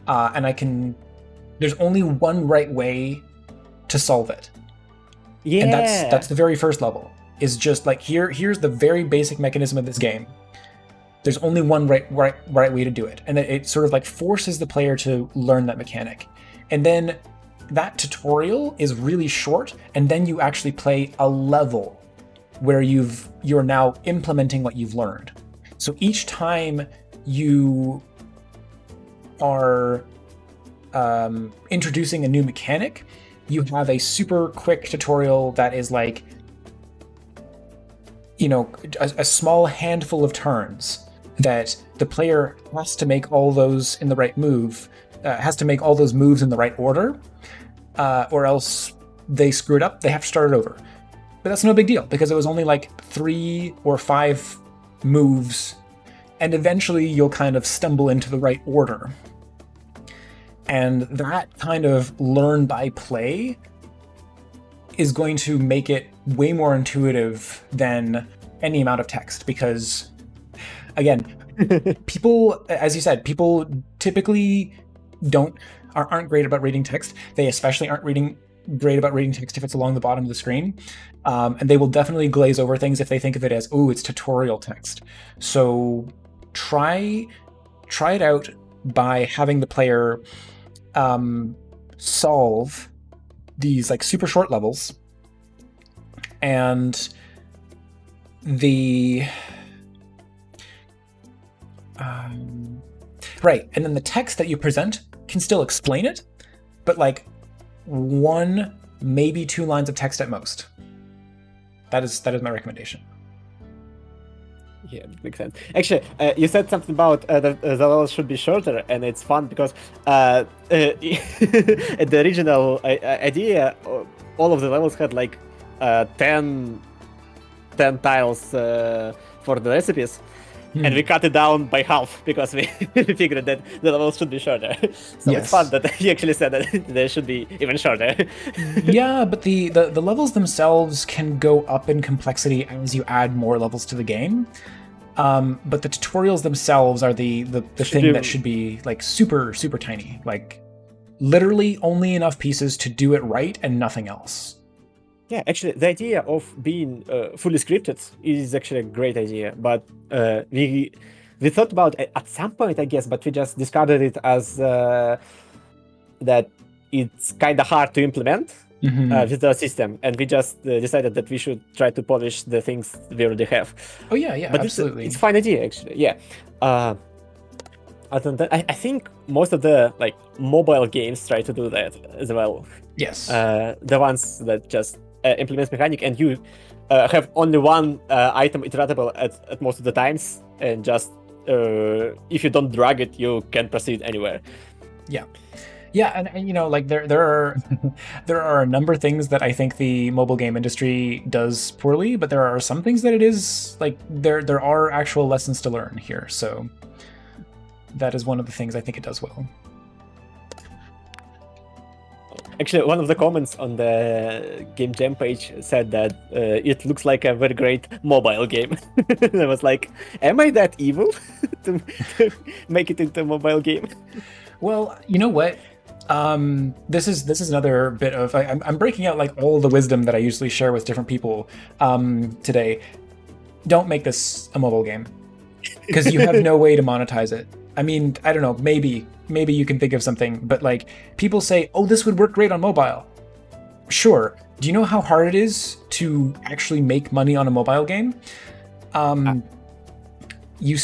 and there's only one right way to solve it. Yeah. And that's the very first level. Is just like here's the very basic mechanism of this game. There's only one right way to do it. And it sort of like forces the player to learn that mechanic. And then that tutorial is really short, and then you actually play a level where you're now implementing what you've learned. So each time you are introducing a new mechanic, you have a super quick tutorial that is like, a small handful of turns that the player has to make all those in the right move, has to make all those moves in the right order, or else they screw it up, they have to start it over. But that's no big deal, because it was only like 3 or 5 moves, and eventually you'll kind of stumble into the right order. And that kind of learn by play is going to make it way more intuitive than any amount of text because, again, people, as you said, people typically aren't great about reading text. They especially aren't great about reading text if it's along the bottom of the screen. And they will definitely glaze over things if they think of it as, oh, it's tutorial text. So try it out by having the player solve these like super short levels, and right, and then the text that you present can still explain it, but like 1, maybe 2 lines of text at most. That is my recommendation. Yeah, that makes sense. Actually, you said something about the levels should be shorter, and it's fun because the original idea, all of the levels had like 10 tiles for the recipes, and we cut it down by half because we figured that the levels should be shorter. So Yes. It's fun that you actually said that they should be even shorter. Yeah, but the levels themselves can go up in complexity as you add more levels to the game. But the tutorials themselves are the thing that should be like super, super tiny. Like literally only enough pieces to do it right and nothing else. Yeah, actually, the idea of being fully scripted is actually a great idea, but we thought about it at some point, I guess, but we just discarded it as that it's kind of hard to implement with the system, and we just decided that we should try to polish the things we already have. Oh yeah, but absolutely. It's a fine idea, actually. Yeah. Other than that, I think most of the like mobile games try to do that as well. Yes. The ones that just implements mechanic, and you have only one item iteratable at most of the times, and just if you don't drag it, you can proceed anywhere. Yeah, and you know, like there are there are a number of things that I think the mobile game industry does poorly, but there are some things that it is like there are actual lessons to learn here. So that is one of the things I think it does well. Actually, one of the comments on the Game Jam page said that it looks like a very great mobile game. I was like, am I that evil to make it into a mobile game? Well, you know what? This is another bit of I'm breaking out like all the wisdom that I usually share with different people today. Don't make this a mobile game because you have no way to monetize it. I mean, I don't know, maybe you can think of something, but like people say, oh, this would work great on mobile. Sure. Do you know how hard it is to actually make money on a mobile game? You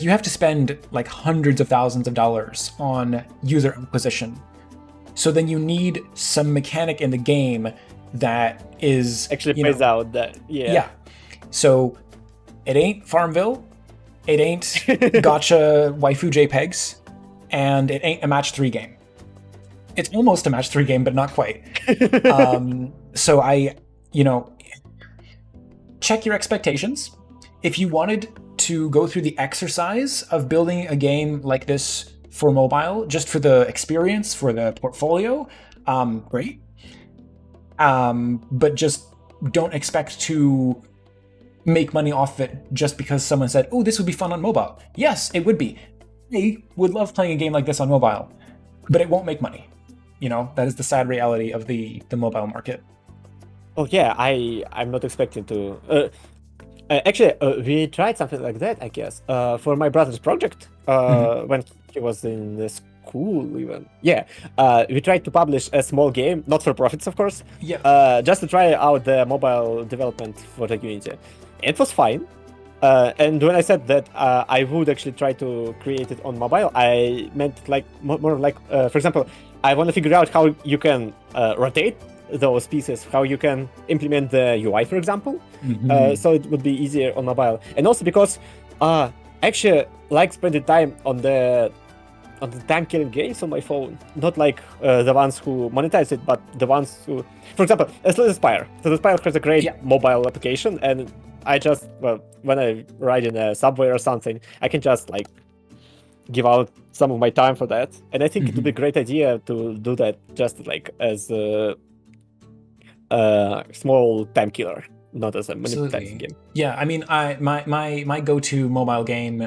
have to spend like hundreds of thousands of dollars on user acquisition. So then you need some mechanic in the game that is actually plays out that. Yeah. So it ain't Farmville, it ain't gotcha waifu JPEGs, and it ain't a match 3 game. It's almost a match 3 game, but not quite. So check your expectations. If you wanted to go through the exercise of building a game like this for mobile, just for the experience, for the portfolio, great. But just don't expect to make money off it just because someone said, oh, this would be fun on mobile. Yes, it would be. I would love playing a game like this on mobile, but it won't make money. That is the sad reality of the mobile market. Oh yeah, I'm not expecting to. Actually, we tried something like that, I guess, for my brother's project when he was in the school even. Yeah, we tried to publish a small game, not for profits, of course. Yeah. Just to try out the mobile development for the Unity. It was fine. And when I said that I would actually try to create it on mobile, I meant like more like, for example, I want to figure out how you can rotate those pieces, how you can implement the UI, for example, so it would be easier on mobile. And also because I actually like spending time on the time-killing games on my phone, not like the ones who monetize it, but the ones who, for example, Slay Spire. So the Spire has a great mobile application, and I just, when I ride in a subway or something, I can just like give out some of my time for that. And I think it would be a great idea to do that just like as small time killer, not as a monetized Absolutely. game. Yeah, I mean, my go-to mobile game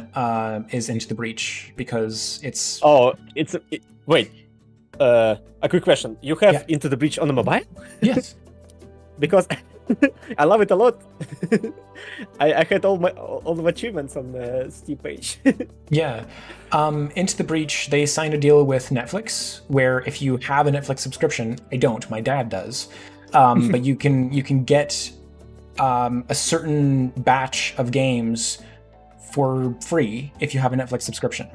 is Into the Breach because it's Oh, wait. A quick question: you have Yeah. Into the Breach on the mobile? yes. Because I love it a lot. I had all the achievements on the Steam page. Yeah. Into the Breach, they signed a deal with Netflix where if you have a Netflix subscription, I don't, my dad does, but you can get a certain batch of games for free if you have a Netflix subscription.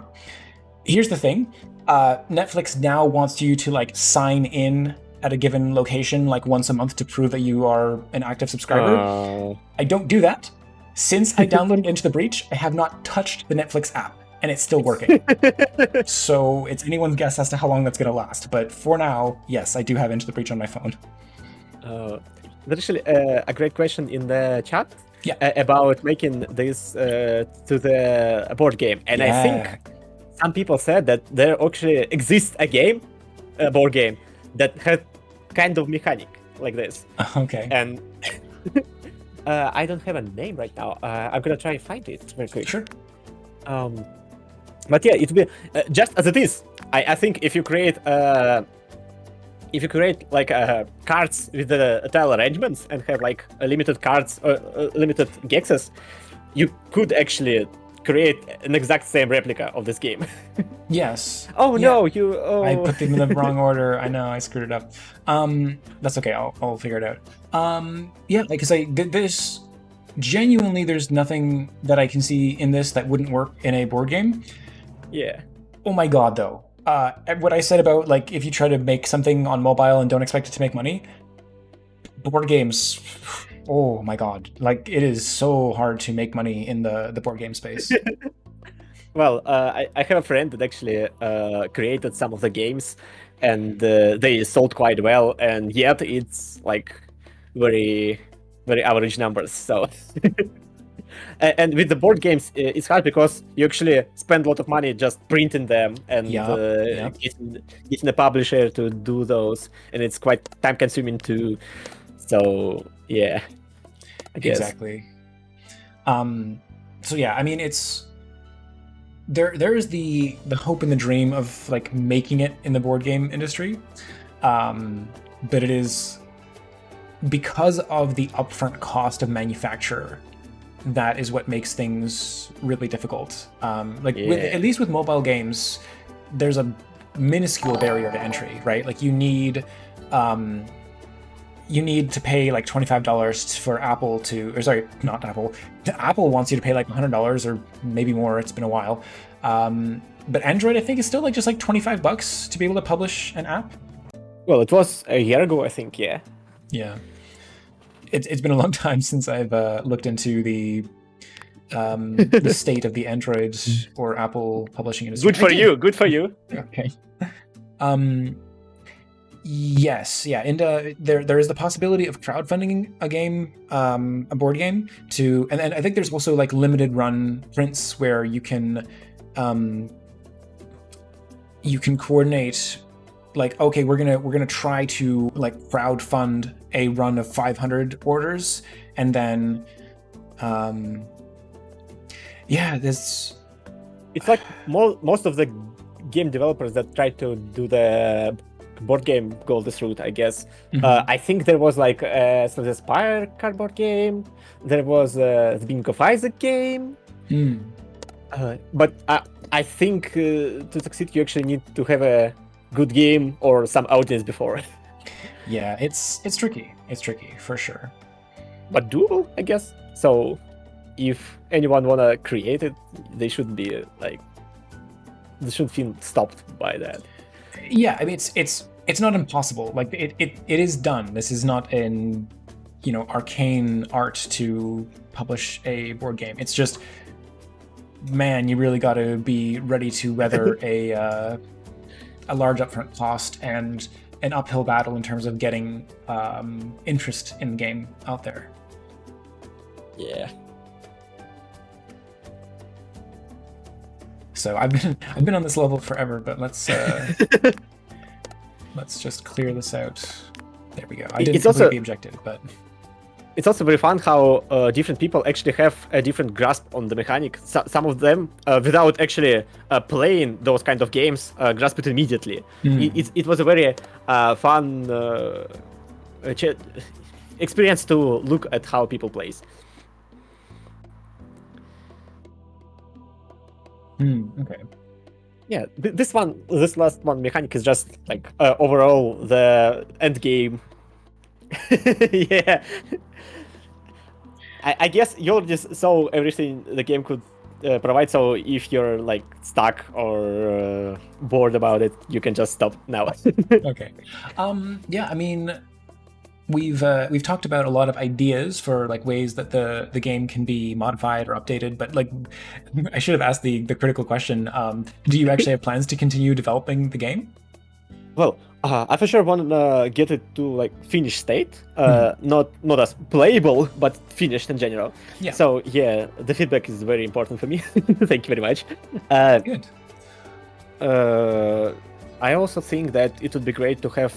Here's the thing. Netflix now wants you to like sign in at a given location like once a month to prove that you are an active subscriber. I don't do that. Since I downloaded Into the Breach, I have not touched the Netflix app, and it's still working. So it's anyone's guess as to how long that's going to last. But for now, yes, I do have Into the Breach on my phone. There's actually a great question in the chat about making this to the board game, and I think some people said that there actually exists a board game that had kind of mechanic like this. Okay. And I don't have a name right now. I'm gonna try and find it very quick. Sure. But yeah, it will be just as it is. I think if you create like cards with the tile arrangements and have like a limited cards or limited gexes, you could actually create an exact same replica of this game. Yes. Oh Yeah. no, you. Oh. I put them in the wrong order. I know I screwed it up. That's okay. I'll figure it out. Yeah, because this genuinely, there's nothing that I can see in this that wouldn't work in a board game. Yeah. Oh my god, though. What I said about like if you try to make something on mobile and don't expect it to make money, board games. Oh my god, like it is so hard to make money in the board game space. Well, I have a friend that actually created some of the games, and they sold quite well, and yet it's like very, very average numbers. So, and with the board games, it's hard because you actually spend a lot of money just printing them and getting a publisher to do those, and it's quite time consuming too. So yeah. Exactly. So yeah, I mean, it's there is the hope and the dream of like making it in the board game industry, but it is because of the upfront cost of manufacture. That is what makes things really difficult. At least with mobile games, there's a minuscule barrier to entry, right? Like you need to pay like $25 for Apple to, or sorry, not Apple. Apple wants you to pay like $100 or maybe more. It's been a while. But Android, I think, is still like just like $25 to be able to publish an app. Well, it was a year ago, I think. Yeah. Yeah. It's been a long time since I've looked into the state of the Android or Apple publishing industry. Good for you. Good for you. Okay. Yes, yeah, and there is the possibility of crowdfunding a game, a board game, and I think there's also like limited run prints where you can coordinate, like, okay, we're gonna try to like crowdfund a run of 500 orders, and then this. It's like most of the game developers that try to do the board game go this route, I guess. I think there was like the Spire cardboard game. There was the Being of Isaac game. But I think to succeed, you actually need to have a good game or some audience before. Yeah, it's tricky. It's tricky for sure. But doable, I guess. So if anyone wanna create it, they should be like, they shouldn't feel stopped by that. Yeah, I mean it's not impossible. Like it is done. This is not an arcane art to publish a board game. It's just, man, you really got to be ready to weather a large upfront cost and an uphill battle in terms of getting interest in the game out there. Yeah. So I've been on this level forever, but let's just clear this out. There we go. I didn't It's also complete the objective, but it's also very fun how different people actually have a different grasp on the mechanic. Some of them, without actually playing those kind of games, grasp it immediately. It was a very fun experience to look at how people plays. Okay. Yeah, this last one mechanic is just like overall the end game. Yeah. I guess you already saw everything the game could provide, so if you're like stuck or bored about it, you can just stop now. Okay. Yeah, I mean, we've talked about a lot of ideas for like ways that the game can be modified or updated, but like I should have asked the critical question. Do you actually have plans to continue developing the game? Well, I for sure want to get it to like finished state, not as playable, but finished in general. Yeah. So yeah, the feedback is very important for me. Thank you very much. Good. I also think that it would be great to have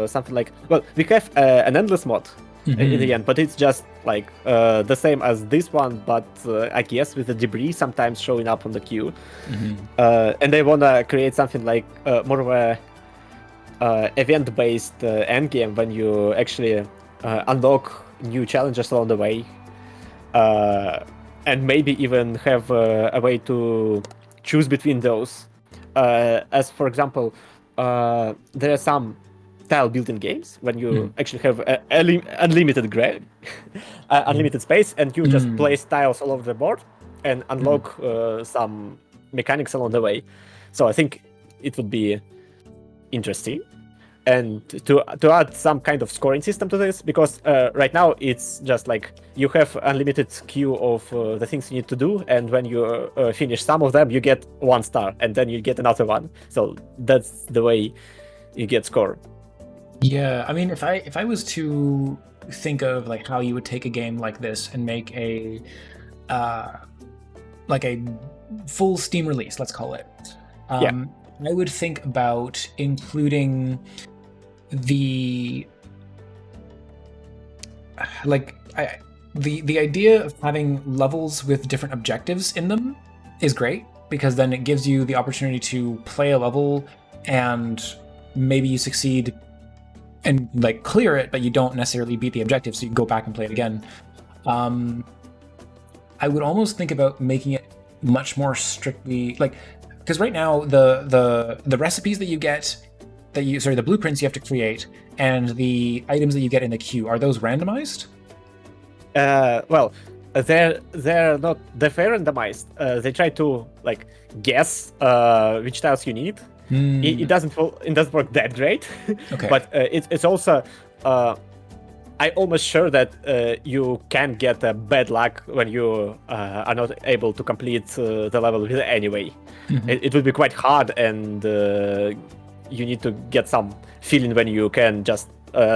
something like, well, we have an endless mod in the end, but it's just like the same as this one, but I guess with the debris sometimes showing up on the queue. And they want to create something like more of a event-based endgame when you actually unlock new challenges along the way, and maybe even have a way to choose between those. As for example, there are some tile building games when you actually have unlimited unlimited space, and you just place tiles all over the board and unlock some mechanics along the way. So I think it would be interesting, and to add some kind of scoring system to this, because right now it's just like you have unlimited queue of the things you need to do, and when you finish some of them, you get 1 star, and then you get another one. So that's the way you get score. Yeah, I mean, if I was to think of like how you would take a game like this and make a like a full Steam release, let's call it. I would think about including the idea of having levels with different objectives in them is great, because then it gives you the opportunity to play a level and maybe you succeed and like clear it, but you don't necessarily beat the objective, so you can go back and play it again. I would almost think about making it much more strictly like, because right now the recipes that you get, the blueprints you have to create, and the items that you get in the queue, are those randomized? Well, they're not. They're randomized. They try to like guess which tiles you need. It doesn't work that great. Okay. But it's also I almost sure that you can get a bad luck when you are not able to complete the level with it anyway. It will be quite hard, and you need to get some feeling when you can just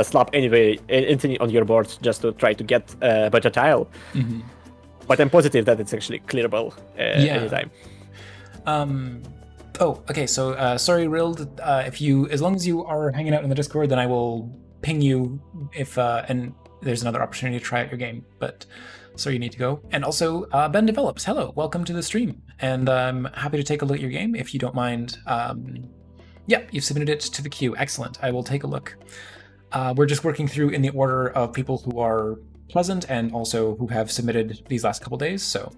slap anything on your board just to try to get a better tile. But I'm positive that it's actually clearable anytime. Oh, okay. So sorry, Rild. As long as you are hanging out in the Discord, then I will ping you if and there's another opportunity to try out your game. But so you need to go. And also, Ben Develops. Hello, welcome to the stream, and I'm happy to take a look at your game if you don't mind. Yeah, you've submitted it to the queue. Excellent. I will take a look. We're just working through in the order of people who are present and also who have submitted these last couple days. So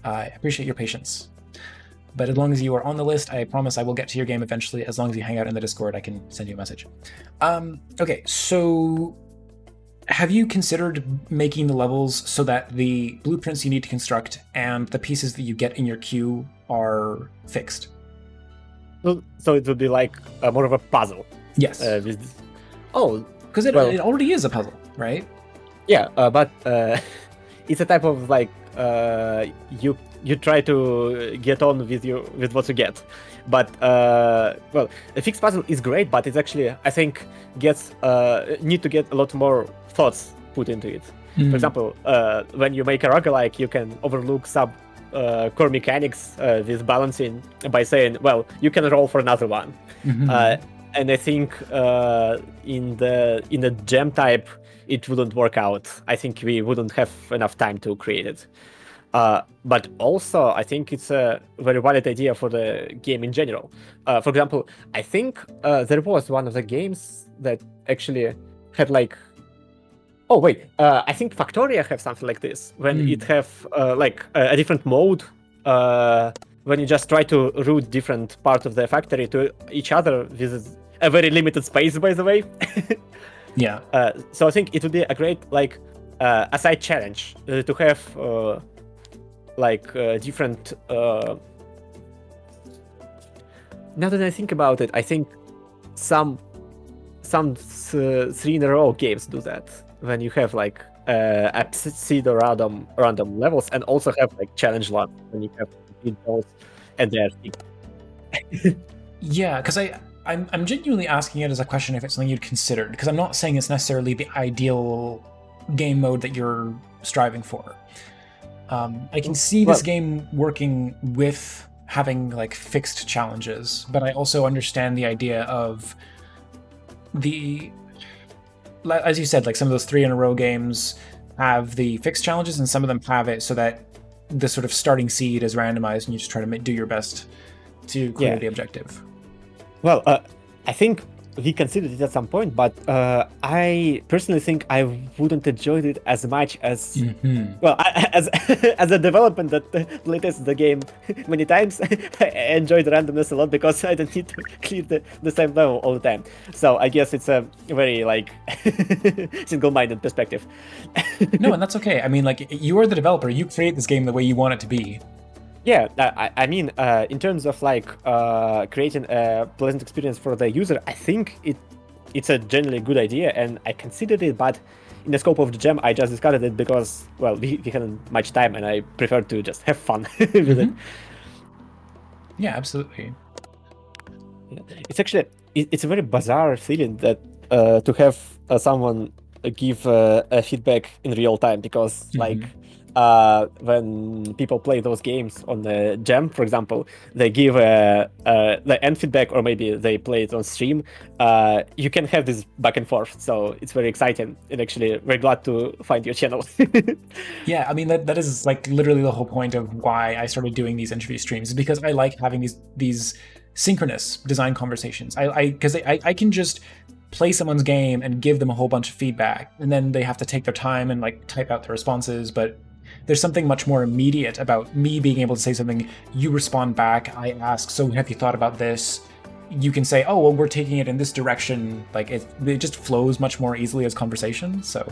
I appreciate your patience. But as long as you are on the list, I promise I will get to your game eventually. As long as you hang out in the Discord, I can send you a message. Okay, so have you considered making the levels so that the blueprints you need to construct and the pieces that you get in your queue are fixed? So it would be like more of a puzzle. Yes. Because it already is a puzzle, right? Yeah, but it's a type of like you try to get on with what you get, but well, a fixed puzzle is great, but it's actually, I think, need to get a lot more thoughts put into it. For example, when you make a roguelike, you can overlook some core mechanics with balancing by saying, well, you can roll for another one. and I think in the gem type it wouldn't work out. I think we wouldn't have enough time to create it. But also, I think it's a very valid idea for the game in general. For example, I think there was one of the games that actually had like. Oh wait, I think Factoria have something like this when it have like a different mode. When you just try to route different parts of the factory to each other with a very limited space, by the way. Yeah. So I think it would be a great like a side challenge to have like different. Now that I think about it, I think some 3 in a row games do that when you have like a pseudo random levels and also have like challenge lots when you have those and they're. Yeah, because I'm genuinely asking it as a question if it's something you'd considered, because I'm not saying it's necessarily the ideal game mode that you're striving for. I can see this game working with having like fixed challenges, but I also understand the idea of as you said, like some of those 3 in a row games have the fixed challenges and some of them have it so that the sort of starting seed is randomized and you just try to do your best to clear the objective. Well, I think we considered it at some point, but I personally think I wouldn't enjoy it as much as well as a development that playtested the game many times. I enjoyed randomness a lot because I don't need to clear the same level all the time. So I guess it's a very like single-minded perspective. No, and that's okay. I mean, like you are the developer. You create this game the way you want it to be. Yeah, I mean, in terms of like creating a pleasant experience for the user, I think it's a generally good idea, and I considered it, but in the scope of the gem, I just discarded it because, well, we hadn't much time, and I preferred to just have fun with it. Yeah, absolutely. Yeah. It's actually it's a very bizarre feeling that to have someone give a feedback in real time, because like. When people play those games on the gem, for example, they give the end feedback, or maybe they play it on stream. You can have this back and forth, so it's very exciting, and actually we're glad to find your channel. Yeah, I mean that is like literally the whole point of why I started doing these interview streams, is because I like having these synchronous design conversations. Because I can just play someone's game and give them a whole bunch of feedback, and then they have to take their time and like type out their responses, but there's something much more immediate about me being able to say something, you respond back, I ask, so have you thought about this? You can say, oh, well, we're taking it in this direction. Like it just flows much more easily as conversation. So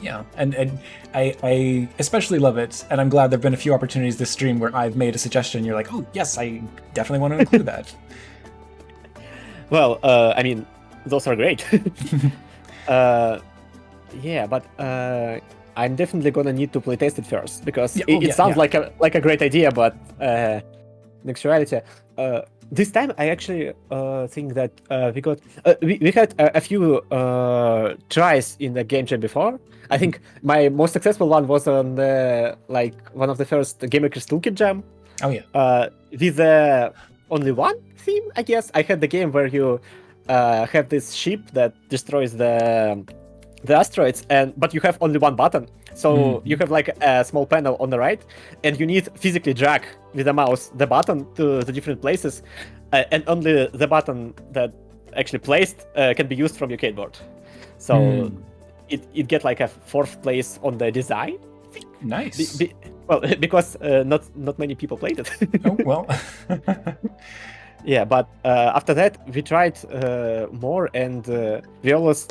yeah, and I especially love it, and I'm glad there've been a few opportunities this stream where I've made a suggestion, you're like, oh yes, I definitely want to include that. Well, I mean, those are great. Yeah, but I'm definitely gonna need to playtest it first, because it sounds like a great idea, but in actuality, this time I actually think that we had a few tries in the game jam before. I think my most successful one was on the one of the first Game Maker's Toolkit jam. Oh yeah. With only one theme, I guess. I had the game where you have this ship that destroys the asteroids, but you have only one button, so you have like a small panel on the right, and you need physically drag with the mouse the button to the different places, and only the button that actually placed can be used from your keyboard. So it get like a 4th place on the design. Nice. Well, because not many people played it. Oh well. Yeah, but after that we tried more, and we always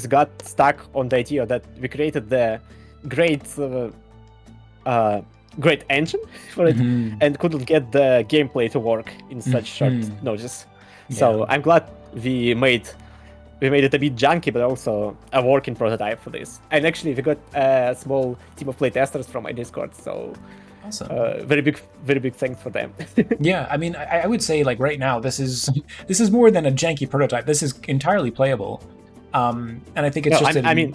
got stuck on the idea that we created the great engine for it, and couldn't get the gameplay to work in such short notice. Yeah. So I'm glad we made it a bit junky, but also a working prototype for this. And actually we got a small team of playtesters from my Discord, so awesome. Very big thanks for them. Yeah, I mean, I would say like right now this is more than a janky prototype. This is entirely playable, and I think it's I mean,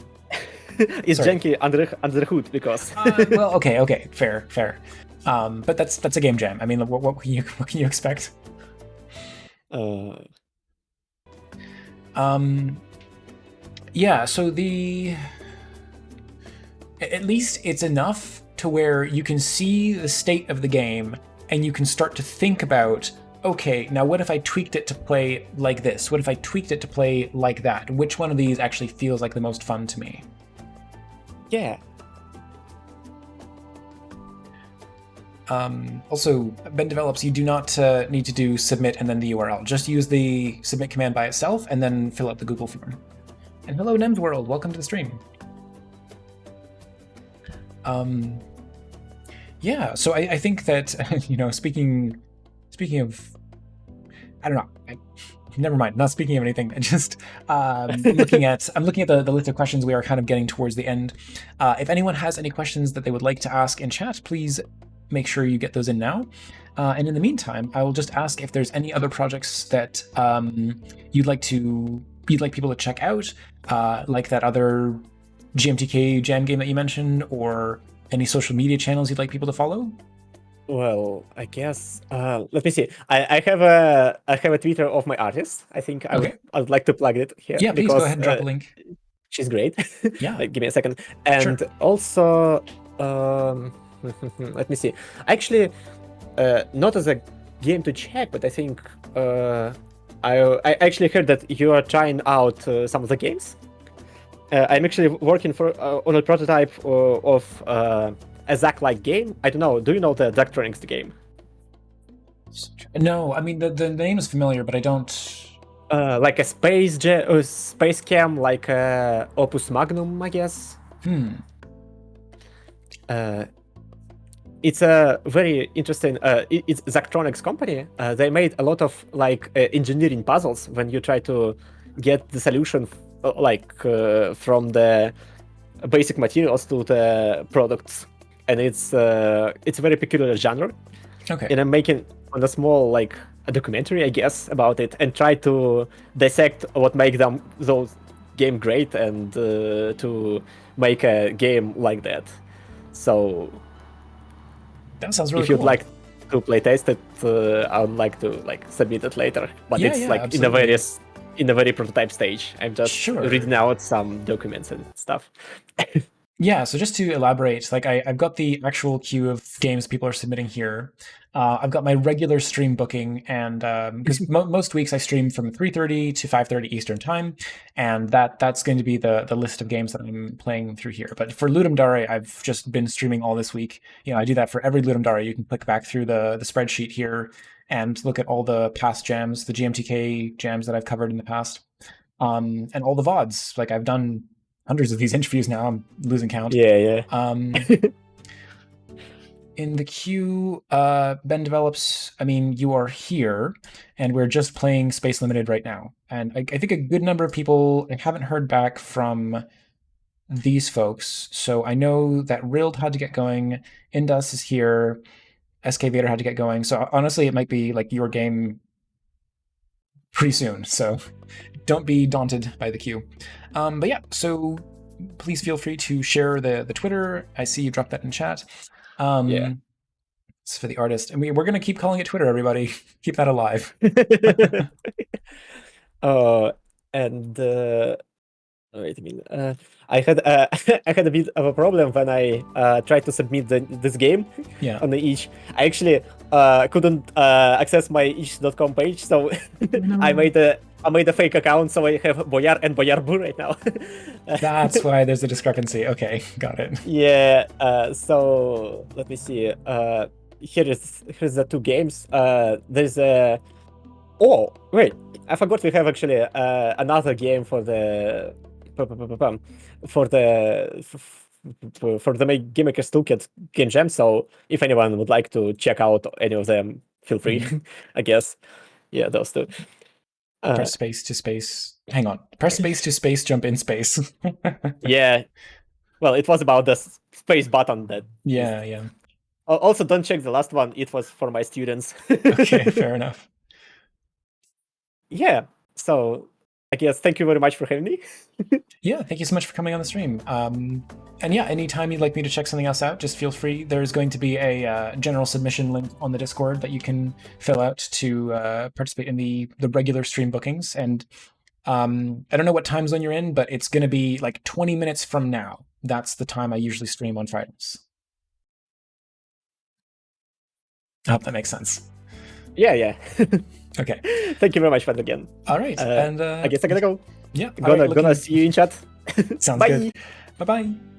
it's janky under the hood because. Well, okay, fair. But that's a game jam. I mean, what can you expect? Uh, Yeah, so at least it's enough to where you can see the state of the game and you can start to think about, okay, now what if I tweaked it to play like this? What if I tweaked it to play like that? Which one of these actually feels like the most fun to me? yeah. Also, Ben develops, you do not need to do submit and then the URL. Just use the submit command by itself and then fill out the Google form. And hello, Nems World, welcome to the stream. Yeah, so I think that speaking of, I don't know. Never mind. Not speaking of anything. Just looking at the list of questions. We are kind of getting towards the end. If anyone has any questions that they would like to ask in chat, please make sure you get those in now. And in the meantime, I will just ask if there's any other projects that you'd like people to check out, like that other GMTK jam game that you mentioned, or any social media channels you'd like people to follow. Well, I guess. Let me see. I have a Twitter of my artist. I think Okay. I would like to plug it here Yeah, please go because ahead and drop a link. she's great. Yeah. Like, give me a second. And Sure. also, let me see. Actually, not as a game to check, but I think I actually heard that you are trying out some of the games. I'm actually working on a prototype of a Zack-like game. I don't know. Do you know the Zachtronics game? No, I mean the name is familiar, but I don't. Like a space cam, like Opus Magnum, I guess. It's a very interesting. It's Zachtronics company. They made a lot of like engineering puzzles when you try to get the solution, from the basic materials to the products, and it's a very peculiar genre. Okay. And I'm making on a small like a documentary, I guess, about it, and try to dissect what makes those game great, and to make a game like that. So That sounds really if you'd cool. like to play test it, I would like to like submit it later. But Yeah, it's yeah, like absolutely. in a very prototype stage. I'm just Sure. reading out some documents and stuff. Yeah, so just to elaborate, like I've got the actual queue of games people are submitting here. I've got my regular stream booking, and because most weeks I stream from 3:30 to 5:30 Eastern time, and that's going to be the list of games that I'm playing through here. But for Ludum Dare, I've just been streaming all this week. I do that for every Ludum Dare. You can click back through the spreadsheet here and look at all the past jams, the GMTK jams that I've covered in the past, and all the VODs. Like I've done hundreds of these interviews now. I'm losing count. Yeah. In the queue, Ben develops. I mean, you are here, and we're just playing Space Limited right now. And I think a good number of people. I haven't heard back from these folks, so I know that Rild had to get going. Indus is here. SK Vader had to get going. So honestly, it might be like your game pretty soon. So don't be daunted by the queue. But yeah, so please feel free to share the Twitter. I see you dropped that in chat. Yeah. It's for the artist. And we're going to keep calling it Twitter, everybody. Keep that alive. And wait a minute. I had I had a bit of a problem when I tried to submit this game Yeah. on the itch. I actually couldn't access my itch.com page, so I made a fake account, so I have Boyar and Boyarb right now. That's why there's a discrepancy. Okay, got it. Yeah. So let me see. Here's the two games. There's a. Oh wait, I forgot we have actually another game for the for the for the Game Maker's Toolkit game jam. So if anyone would like to check out any of them, feel free. I guess. Yeah, those two. Press space to space. Hang on. Press space to space, jump in space. Yeah. Well, it was about the space button that. Yeah. Also, don't check the last one. It was for my students. Okay, fair enough. Yeah. So I guess thank you very much for having me. Yeah, thank you so much for coming on the stream. And yeah, anytime you'd like me to check something else out, just feel free. There's going to be a general submission link on the Discord that you can fill out to participate in the regular stream bookings. And I don't know what time zone you're in, but it's going to be like 20 minutes from now. That's the time I usually stream on Fridays. I hope that makes sense. Yeah. Okay. Thank you very much, friend, again. All right. And I guess I gotta go. Yeah. Gonna see you in chat. Sounds Bye. good. Bye-bye.